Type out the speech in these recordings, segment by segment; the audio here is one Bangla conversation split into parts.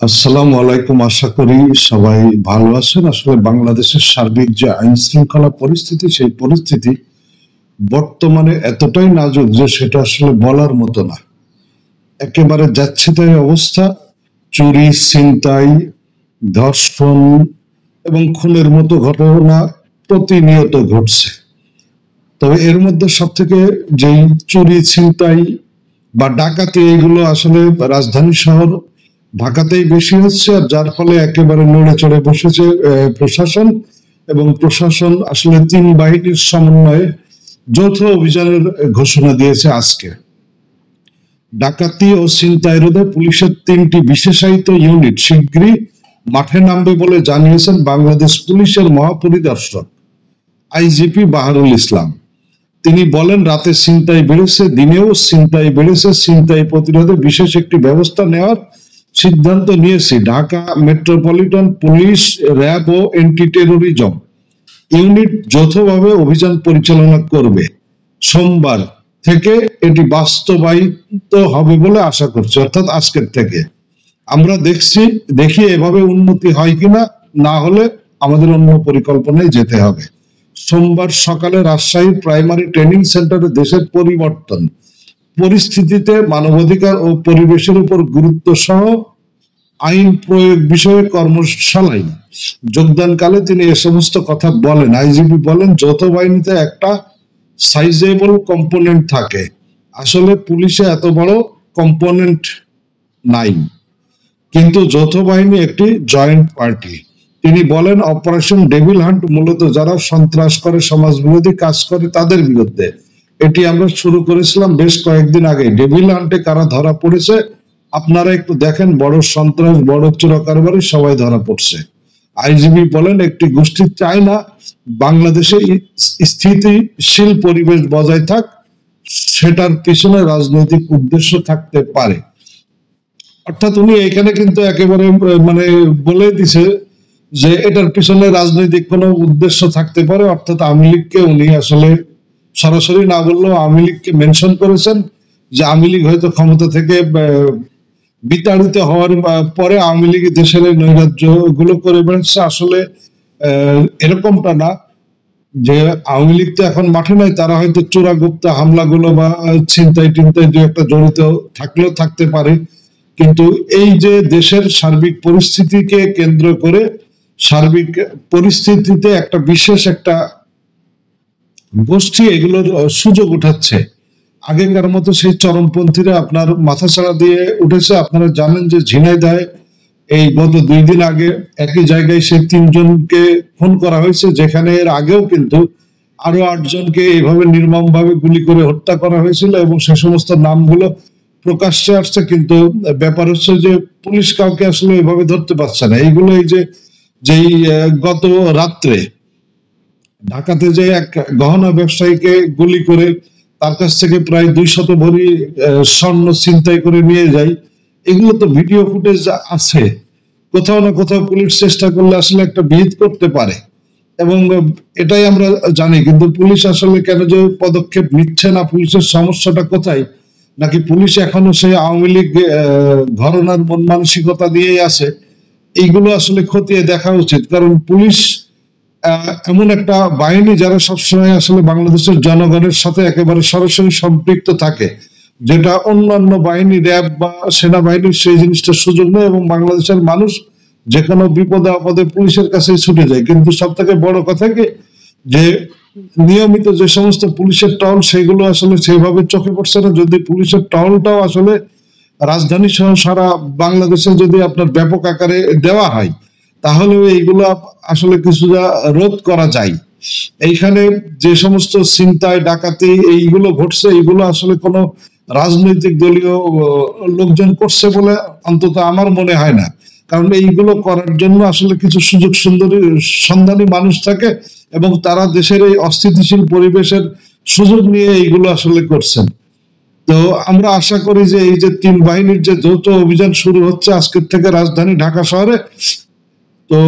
আসসালামু আলাইকুম। আশা করি সবাই ভালো আছেন। আসলে বাংলাদেশের সার্বিক যে আইন শৃঙ্খলা পরিস্থিতি, সেই পরিস্থিতি বর্তমানে এতটাই নাজুক যে সেটা আসলে বলার মতো না। একেবারে যাচ্ছে তাই অবস্থা। চুরি, ছিনতাই, ধর্ষণ এবং খুনের মতো ঘটনা প্রতিনিয়ত ঘটছে। তবে এর মধ্যে সব থেকে যেই চুরি, ছিনতাই বা ডাকাতি, এইগুলো আসলে রাজধানী শহর ঢাকাতেই বেশি হচ্ছে, আর যার ফলে একেবারে নড়ে চড়ে বসেছে প্রশাসন। এবং প্রশাসন আসলে তিন বাহিনীর সমন্বয়ে যৌথ অভিযানের ঘোষণা দিয়েছে আজকে। ডাকাতি ও ছিনতাই রোধে পুলিশের 3টি বিশেষায়িত ইউনিট শীঘ্রই মাঠে নামবে বলে জানিয়েছেন বাংলাদেশ পুলিশের মহাপরিদর্শক আইজিপি বাহারুল ইসলাম। তিনি বলেন, রাতে ছিনতাই বেড়েছে, দিনেও ছিনতাই বেড়েছে। ছিনতাই প্রতিরোধে বিশেষ একটি ব্যবস্থা নেওয়ার সিদ্ধান্ত নিয়েছি। ঢাকা মেট্রোপলিটন পুলিশ, র্যাব ও এন্টি টেরোরিজম ইউনিট যৌথভাবে অভিযান পরিচালনা করবে। সোমবার থেকে এটি বাস্তবায়িত হবে বলে আশা করছি, অর্থাৎ আজকের থেকে। আমরা দেখি এভাবে উন্নতি হয় কিনা, না হলে আমাদের অন্য পরিকল্পনায় যেতে হবে। সোমবার সকালে রাজশাহী প্রাইমারি ট্রেনিং সেন্টারে দেশের পরিবর্তন পরিস্থিতিতে মানবাধিকার ও পরিবেশের উপর গুরুত্ব সহ আইন প্রয়োগ বিষয়ে কর্মশালায় যোগদানকালে তিনি এ সমস্ত কথা বলেন। আইজিপি বলেন, যৌথ বাহিনীতে একটা সাইজেবল কম্পোনেন্ট থাকে। আসলে পুলিশে এত বড় কম্পোনেন্ট নাই, কিন্তু যৌথ বাহিনী একটি জয়েন্ট পার্টি। তিনি বলেন, অপারেশন ডেভিল হান্ট মূলত যারা সন্ত্রাস করে, সমাজ বিরোধী কাজ করে, তাদের বিরুদ্ধে। এটি আমরা শুরু করেছিলাম বেশ কয়েকদিন আগে। ডেভিল হান্টে কারা ধরা পড়েছে আপনারা একটু দেখেন। বড় সন্ত্রাস, বড় চোরাকারবারি সবাই ধরা পড়ছে। আইজিপি বলেন, একটি গোষ্ঠী চায় না বাংলাদেশে স্থিতিশীল পরিবেশ বজায় থাক, সেটার পিছনে রাজনৈতিক উদ্দেশ্য থাকতে পারে। অর্থাৎ উনি এখানে কিন্তু একেবারে বলে দিছে যে এটার পিছনে রাজনৈতিক কোনো উদ্দেশ্য থাকতে পারে। অর্থাৎ আওয়ামী লীগকে উনি আসলে সরাসরি না বললেও আওয়ামী লীগকে মেনশন করেছেন যে আওয়ামী লীগ হয়তো ক্ষমতা থেকে বিতাড়িত হওয়ার পরে আওয়ামী লীগ দেশের নৈরাজ্য গুলো করে বেড়াচ্ছে। আসলে এরকমটা না যে আওয়ামী লীগ তো এখন মাঠে নাই, তারা হয়তো চোরাগুপ্তা হামলাগুলো বা ছিনতাই টিনতাই দু একটা জড়িত থাকলেও থাকতে পারে। কিন্তু এই যে দেশের সার্বিক পরিস্থিতিকে কেন্দ্র করে সার্বিক পরিস্থিতিতে একটা বিশেষ একটা গোষ্ঠী এগুলোর সুযোগ উঠাচ্ছে। আগেকার মতো সেই চরমপন্থীরা আপনার মাথা ছাড়া দিয়ে উঠেছে। আপনারা জানেন যে ঝিনাইদহে এই গত 2 দিন আগে একই জায়গায় সেই 3 জনকে খুন করা হয়েছে, যেখানে এর আগেও কিন্তু আরো 8 জনকে এইভাবে নির্মম ভাবে গুলি করে হত্যা করা হয়েছিল এবং সে সমস্ত নামগুলো প্রকাশ্যে আসছে। কিন্তু ব্যাপার হচ্ছে যে পুলিশ কাউকে আসলে এইভাবে ধরতে পারছে না। এইগুলো এই যেই গত রাত্রে ঢাকাতে যে এক গহনা ব্যবসায়ীকে গুলি করে তার কাছ থেকে প্রায় 200 ভরি স্বর্ণ ছিনতাই করে নিয়ে যায়, এগুলো তো ভিডিও ফুটেজ আছে। কোথাও না কোথাও পুলিশ চেষ্টা করলে আসলে একটা বিহিত করতে পারে, এবং এটাই আমরা জানি। কিন্তু পুলিশ আসলে কেন যে পদক্ষেপ নিচ্ছে না, পুলিশের সমস্যাটা কোথায়? নাকি পুলিশ এখনো সেই আওয়ামী লীগ ঘরানার মন মানসিকতা দিয়েই আছে? এইগুলো আসলে খতিয়ে দেখা উচিত। কারণ পুলিশ এমন একটা বাহিনী যারা সবসময় আসলে বাংলাদেশের জনগণের সাথে একেবারে সরাসরি সম্পৃক্ত থাকে, যেটা অন্যান্য বাহিনী, র্যাব বা সেনাবাহিনীর সেই জিনিসটা সুযোগ নেই, এবং বাংলাদেশের মানুষ যে কোনো বিপদে আপদে পুলিশের কাছে ছুটে যায়। কিন্তু সব থেকে বড় কথা কি, যে নিয়মিত যে সমস্ত পুলিশের টহল, সেগুলো আসলে সেভাবে চোখে পড়ছে না। যদি পুলিশের টহলটাও আসলে রাজধানী সহ সারা বাংলাদেশে যদি আপনার ব্যাপক আকারে দেওয়া হয়, তাহলে এইগুলো আসলে কিছুটা রোধ করা যায়। এইখানে যে সমস্ত ছিনতাই, ডাকাতি এইগুলো ঘটছে, এইগুলো আসলে কোনো রাজনৈতিক দলীয় লোকজন করছে বলে অন্তত আমার মনে হয় না। কারণ এইগুলো করার জন্য আসলে কিছু সুযোগ সন্ধানী মানুষ থাকে, এবং তারা দেশের এই অস্থিতিশীল পরিবেশের সুযোগ নিয়ে এইগুলো আসলে করছেন। তো আমরা আশা করি যে এই যে 3 বাহিনীর যে যৌথ অভিযান শুরু হচ্ছে আজকের থেকে রাজধানী ঢাকা শহরে, তো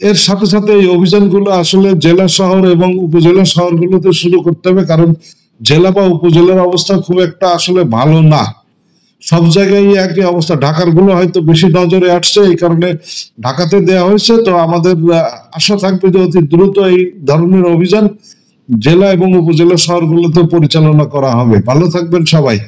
এর সাথে সাথে এই অভিযানগুলো আসলে জেলা শহর এবং উপজেলা শহরগুলোতে শুরু করতে হবে। কারণ জেলা বা উপজেলার অবস্থা খুব একটা আসলে ভালো না। সব জায়গায় একই অবস্থা। ঢাকার গুলো হয়তো বেশি নজরে আসছে, এই কারণে ঢাকাতে দেওয়া হয়েছে। তো আমাদের আশা থাকবে যে অতি দ্রুত এই ধরনের অভিযান জেলা এবং উপজেলা শহরগুলোতে পরিচালনা করা হবে। ভালো থাকবেন সবাই।